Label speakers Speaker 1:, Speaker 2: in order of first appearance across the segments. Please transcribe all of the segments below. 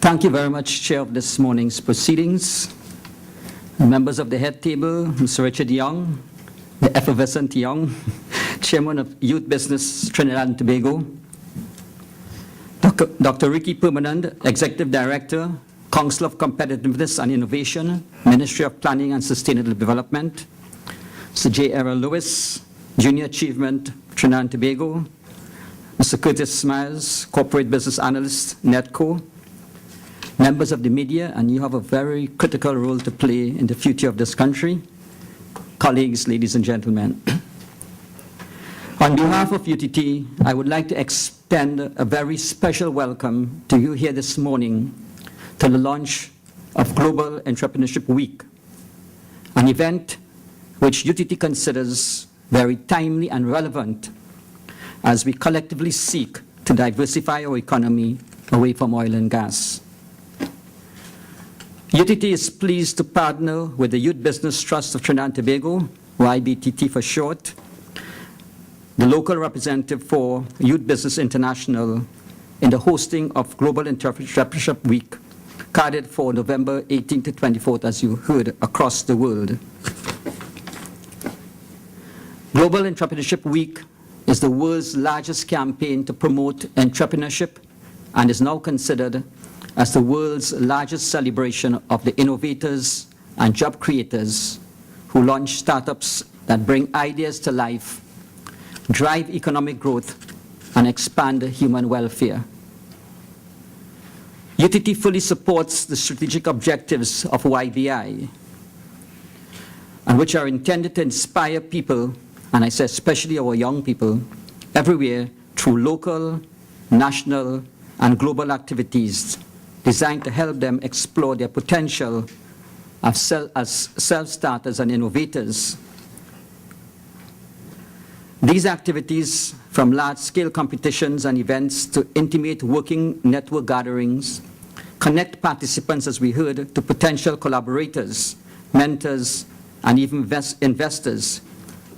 Speaker 1: Thank you very much, Chair of this morning's proceedings. Members of the head table, Mr. Richard Young, the effervescent Young, Chairman of Youth Business Trinidad and Tobago, Dr. Ricky Permanent, Executive Director, Council of Competitiveness and Innovation, Ministry of Planning and Sustainable Development, Mr. J. Errol Lewis, Junior Achievement, Trinidad and Tobago, Mr. Curtis Smiles, Corporate Business Analyst, NETCO, members of the media, and you have a very critical role to play in the future of this country, colleagues, ladies and gentlemen. On behalf of UTT, I would like to extend a very special welcome to you here this morning to the launch of Global Entrepreneurship Week, an event which UTT considers very timely and relevant as we collectively seek to diversify our economy away from oil and gas. UTT is pleased to partner with the Youth Business Trust of Trinidad and Tobago, YBTT for short, the local representative for Youth Business International, in the hosting of Global Entrepreneurship Week, carded for November 18th to 24th, as you heard, across the world. Global Entrepreneurship Week is the world's largest campaign to promote entrepreneurship and is now considered as the world's largest celebration of the innovators and job creators who launch startups that bring ideas to life, drive economic growth, and expand human welfare. UTT fully supports the strategic objectives of YBI, and which are intended to inspire people, and I say especially our young people, everywhere through local, national, and global activities designed to help them explore their potential as self-starters and innovators. These activities, from large-scale competitions and events to intimate working network gatherings, connect participants, as we heard, to potential collaborators, mentors, and even investors,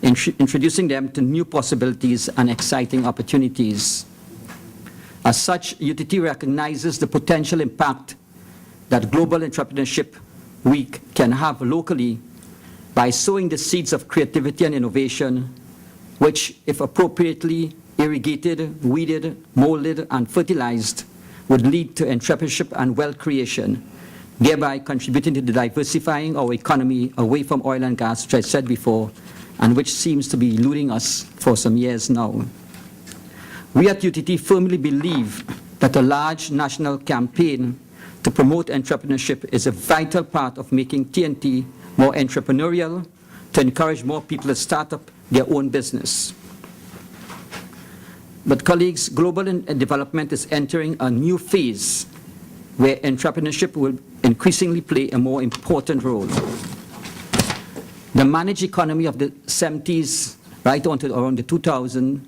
Speaker 1: introducing them to new possibilities and exciting opportunities. As such, UTT recognizes the potential impact that Global Entrepreneurship Week can have locally by sowing the seeds of creativity and innovation, which, if appropriately irrigated, weeded, molded, and fertilized, would lead to entrepreneurship and wealth creation, thereby contributing to the diversifying our economy away from oil and gas, which I said before, and which seems to be eluding us for some years now. We at UTT firmly believe that a large national campaign to promote entrepreneurship is a vital part of making TNT more entrepreneurial, to encourage more people to start up their own business. But colleagues, global development is entering a new phase where entrepreneurship will increasingly play a more important role. The managed economy of the 70s, right on to around the 2000s,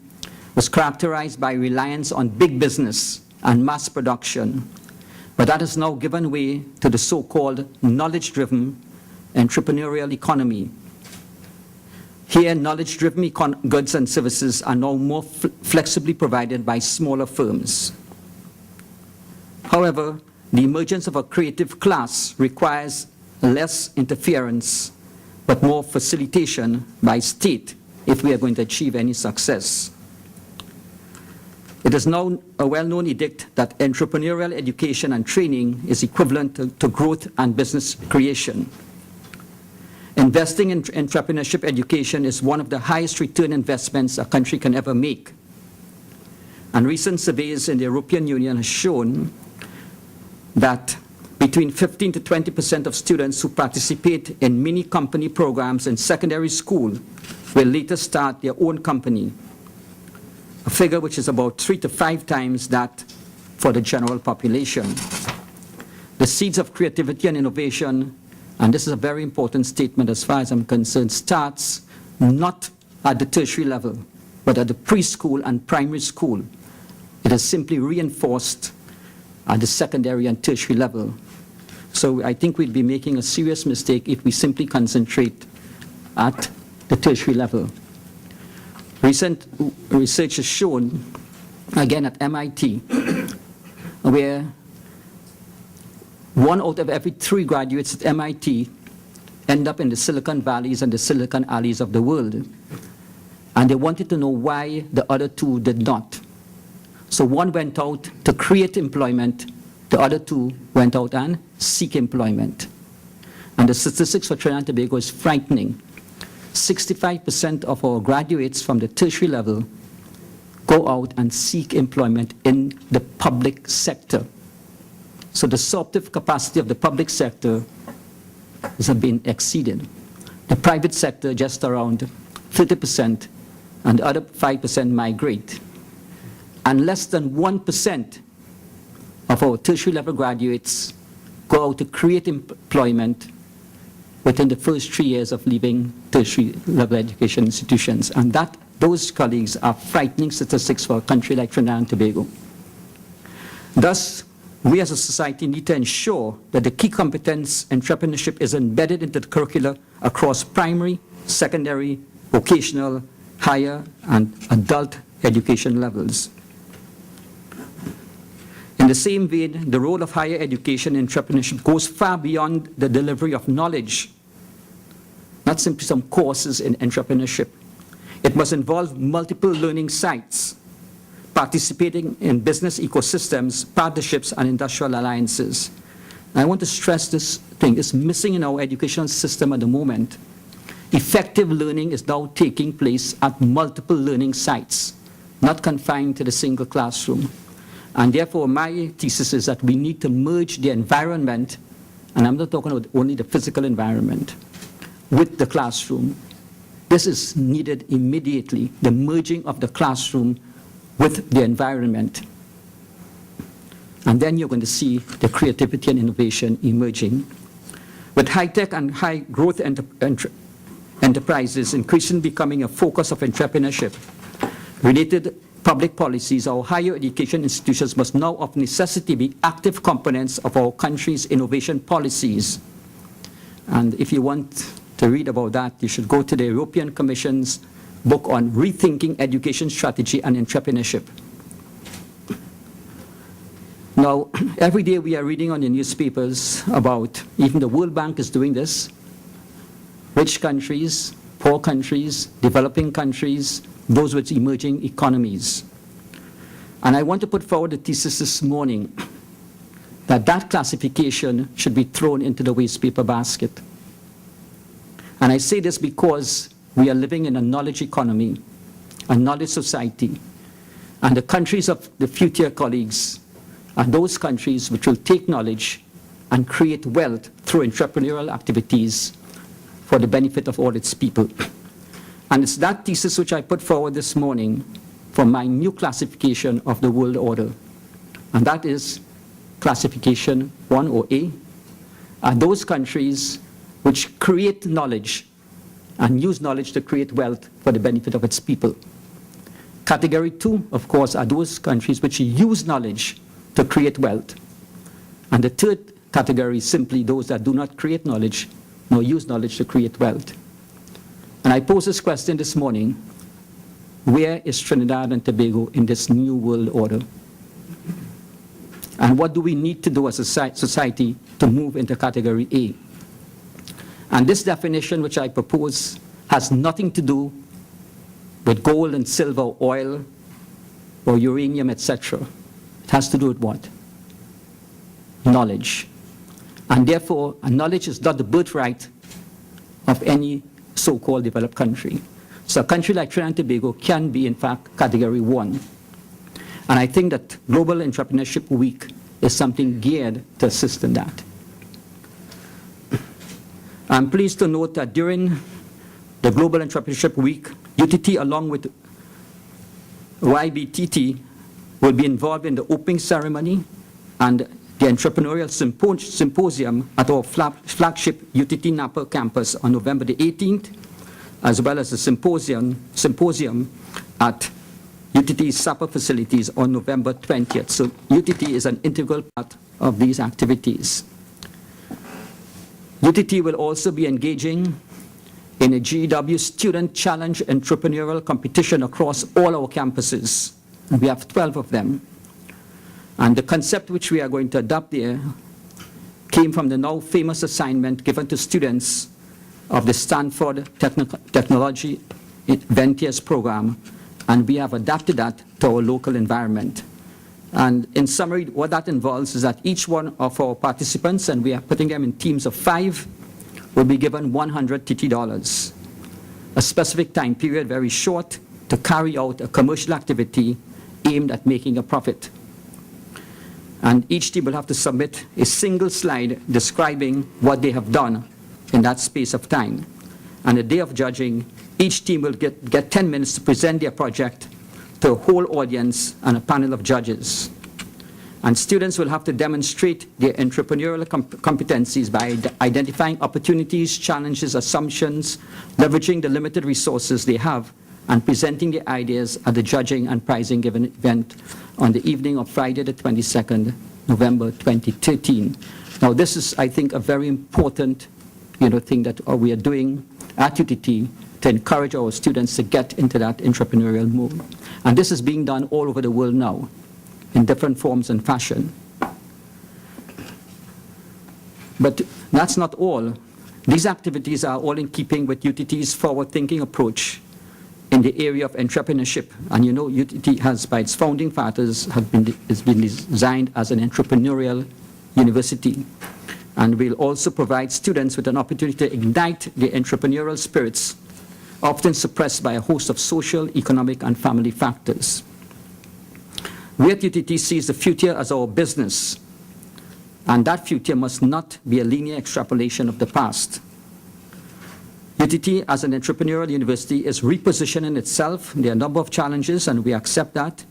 Speaker 1: was characterized by reliance on big business and mass production, but that has now given way to the so-called knowledge-driven entrepreneurial economy. Here, knowledge-driven goods and services are now more flexibly provided by smaller firms. However, the emergence of a creative class requires less interference, but more facilitation by state if we are going to achieve any success. It is now a well-known edict that entrepreneurial education and training is equivalent to growth and business creation. Investing in entrepreneurship education is one of the highest return investments a country can ever make. And recent surveys in the European Union have shown that between 15% to 20% of students who participate in mini-company programs in secondary school will later start their own company, a figure which is about 3 to 5 times that for the general population. The seeds of creativity and innovation, and this is a very important statement as far as I'm concerned, starts not at the tertiary level, but at the preschool and primary school. It is simply reinforced at the secondary and tertiary level. So I think we'd be making a serious mistake if we simply concentrate at the tertiary level. Recent research has shown, again at MIT, where 1 out of every 3 graduates at MIT end up in the Silicon Valleys and the Silicon Alleys of the world. And they wanted to know why the other 2 did not. So 1 went out to create employment, the other 2 went out and seek employment. And the statistics for Trinidad and Tobago is frightening. 65% of our graduates from the tertiary level go out and seek employment in the public sector. So the absorptive capacity of the public sector has been exceeded. The private sector just around 30%, and the other 5% migrate. And less than 1% of our tertiary level graduates go out to create employment within the first 3 years of leaving tertiary level education institutions. And those colleagues are frightening statistics for a country like Trinidad and Tobago. Thus, we as a society need to ensure that the key competence entrepreneurship is embedded into the curricula across primary, secondary, vocational, higher, and adult education levels. In the same vein, the role of higher education in entrepreneurship goes far beyond the delivery of knowledge, not simply some courses in entrepreneurship. It must involve multiple learning sites, participating in business ecosystems, partnerships, and industrial alliances. And I want to stress this thing is missing in our educational system at the moment. Effective learning is now taking place at multiple learning sites, not confined to the single classroom. And therefore, my thesis is that we need to merge the environment, and I'm not talking about only the physical environment, with the classroom. This is needed immediately, the merging of the classroom with the environment. And then you're going to see the creativity and innovation emerging. With high-tech and high-growth enterprises increasingly becoming a focus of entrepreneurship, related public policies, our higher education institutions must now of necessity be active components of our country's innovation policies. And if you want to read about that, you should go to the European Commission's book on rethinking education strategy and entrepreneurship. Now, every day we are reading on the newspapers about, even the World Bank is doing this, rich countries, poor countries, developing countries, those with emerging economies. And I want to put forward the thesis this morning that that classification should be thrown into the waste paper basket. And I say this because we are living in a knowledge economy, a knowledge society. And the countries of the future, colleagues, are those countries which will take knowledge and create wealth through entrepreneurial activities for the benefit of all its people. And it's that thesis which I put forward this morning for my new classification of the world order. And that is classification 1, or A, are those countries which create knowledge and use knowledge to create wealth for the benefit of its people. Category 2, of course, are those countries which use knowledge to create wealth. And the third category is simply those that do not create knowledge nor use knowledge to create wealth. And I pose this question this morning: where is Trinidad and Tobago in this new world order? And what do we need to do as a society to move into category A? And this definition which I propose has nothing to do with gold and silver, oil, or uranium, etc. It has to do with what? Knowledge. And therefore, knowledge is not the birthright of any so-called developed country. So a country like Trinidad and Tobago can be, in fact, category 1. And I think that Global Entrepreneurship Week is something geared to assist in that. I'm pleased to note that during the Global Entrepreneurship Week, UTT along with YBTT will be involved in the opening ceremony and the entrepreneurial symposium at our flagship UTT Napa campus on November the 18th, as well as the symposium at UTT's Sapa facilities on November 20th. So UTT is an integral part of these activities. UTT will also be engaging in a GEW Student Challenge entrepreneurial competition across all our campuses. And we have 12 of them. And the concept which we are going to adopt there came from the now famous assignment given to students of the Stanford Technology Ventures program, and we have adapted that to our local environment. And in summary, what that involves is that each one of our participants, and we are putting them in teams of 5, will be given $100 TT, a specific time period, very short, to carry out a commercial activity aimed at making a profit. And each team will have to submit a single slide describing what they have done in that space of time. And the day of judging, each team will get 10 minutes to present their project to a whole audience and a panel of judges. And students will have to demonstrate their entrepreneurial competencies by identifying opportunities, challenges, assumptions, leveraging the limited resources they have, and presenting their ideas at the judging and prizing event on the evening of Friday the 22nd, November 2013. Now this is, I think, a very important thing that we are doing at UTT to encourage our students to get into that entrepreneurial mode. And this is being done all over the world now, in different forms and fashion. But that's not all. These activities are all in keeping with UTT's forward-thinking approach in the area of entrepreneurship. And UTT has, by its founding fathers, has been designed as an entrepreneurial university. And will also provide students with an opportunity to ignite their entrepreneurial spirits, often suppressed by a host of social, economic, and family factors. We at UTT sees the future as our business, and that future must not be a linear extrapolation of the past. UTT, as an entrepreneurial university, is repositioning itself. There are a number of challenges, and we accept that,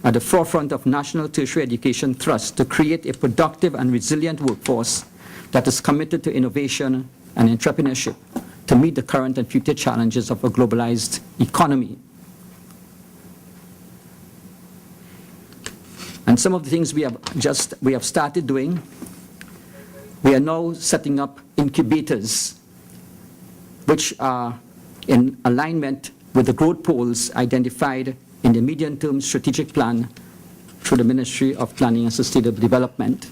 Speaker 1: at the forefront of national tertiary education thrust to create a productive and resilient workforce that is committed to innovation and entrepreneurship to meet the current and future challenges of a globalized economy. And some of the things we have started doing, we are now setting up incubators which are in alignment with the growth poles identified in the medium-term strategic plan through the Ministry of Planning and Sustainable Development.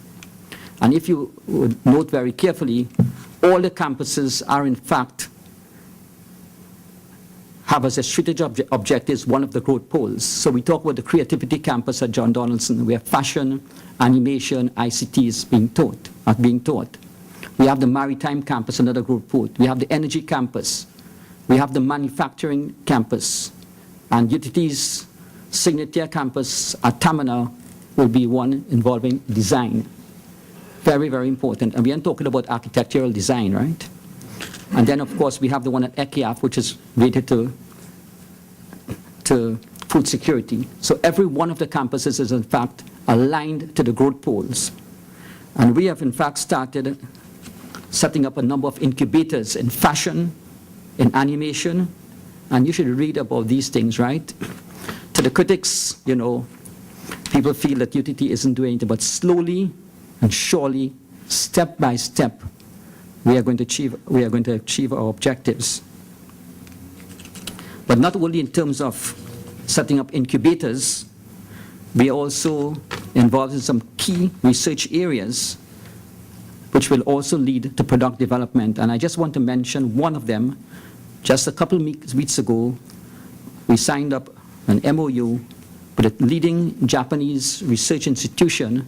Speaker 1: And if you would note very carefully, all the campuses are in fact have as a strategic objectives one of the growth poles. So we talk about the creativity campus at John Donaldson, where fashion, animation, ICT is being taught. We have the maritime campus, another growth pole. We have the energy campus. We have the manufacturing campus. And UTT's signature campus at Tamana will be one involving design. Very, very important. And we aren't talking about architectural design, right? And then, of course, we have the one at ECIAF, which is related to food security. So every one of the campuses is, in fact, aligned to the growth poles. And we have, in fact, started setting up a number of incubators in fashion, in animation, and you should read about these things, right? To the critics, people feel that UTT isn't doing it, but slowly and surely, step by step, we are going to achieve our objectives. But not only in terms of setting up incubators, we are also involved in some key research areas which will also lead to product development. And I just want to mention one of them. Just a couple of weeks ago, we signed up an MOU with a leading Japanese research institution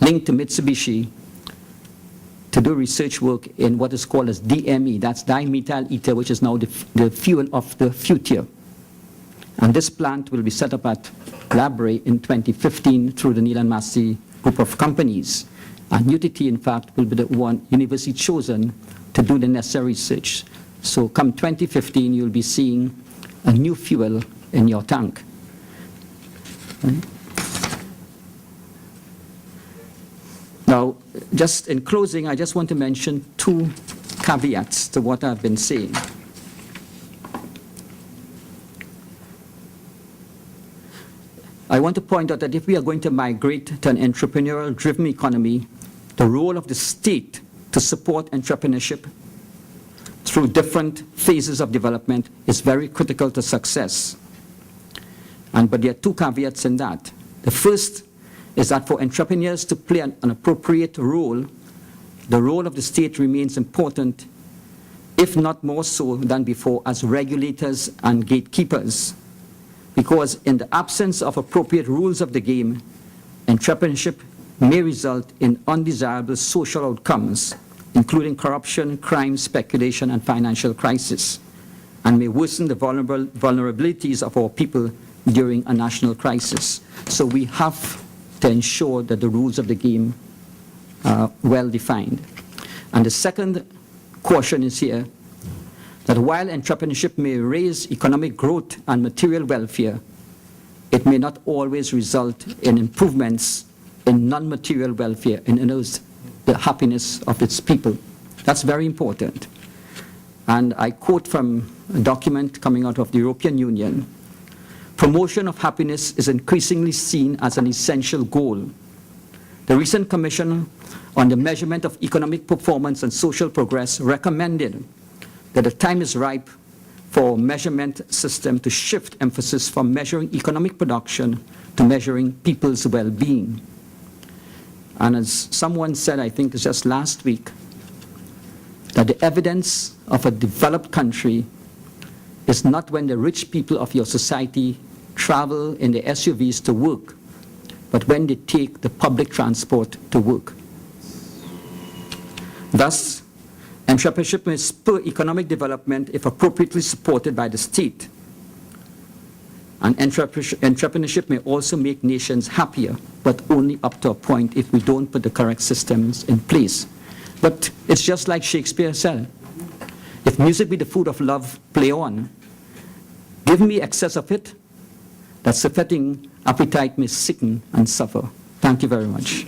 Speaker 1: linked to Mitsubishi to do research work in what is called as DME, that's dimethyl ether, which is now the fuel of the future. And this plant will be set up at Labre in 2015 through the Neil and Massey group of companies. And UTT, in fact, will be the one university chosen to do the necessary research. So come 2015, you'll be seeing a new fuel in your tank. Right? Now, just in closing, I just want to mention 2 caveats to what I've been saying. I want to point out that if we are going to migrate to an entrepreneurial-driven economy, the role of the state to support entrepreneurship through different phases of development is very critical to success. But there are 2 caveats in that. The first is that for entrepreneurs to play an appropriate role, the role of the state remains important, if not more so than before, as regulators and gatekeepers, because in the absence of appropriate rules of the game, entrepreneurship may result in undesirable social outcomes, including corruption, crime, speculation, and financial crisis, and may worsen the vulnerabilities of our people during a national crisis. So we have to ensure that the rules of the game are well defined. And the second caution is here, that while entrepreneurship may raise economic growth and material welfare, it may not always result in improvements in non-material welfare, in the happiness of its people. That's very important. And I quote from a document coming out of the European Union: promotion of happiness is increasingly seen as an essential goal. The recent Commission on the Measurement of Economic Performance and Social Progress recommended that the time is ripe for a measurement system to shift emphasis from measuring economic production to measuring people's well-being. And as someone said, I think just last week, that the evidence of a developed country is not when the rich people of your society travel in their SUVs to work, but when they take the public transport to work. Thus, entrepreneurship may spur economic development if appropriately supported by the state. And entrepreneurship may also make nations happier, but only up to a point if we don't put the correct systems in place. But it's just like Shakespeare said, if music be the food of love, play on. Give me excess of it, that surfeiting appetite may sicken and suffer. Thank you very much.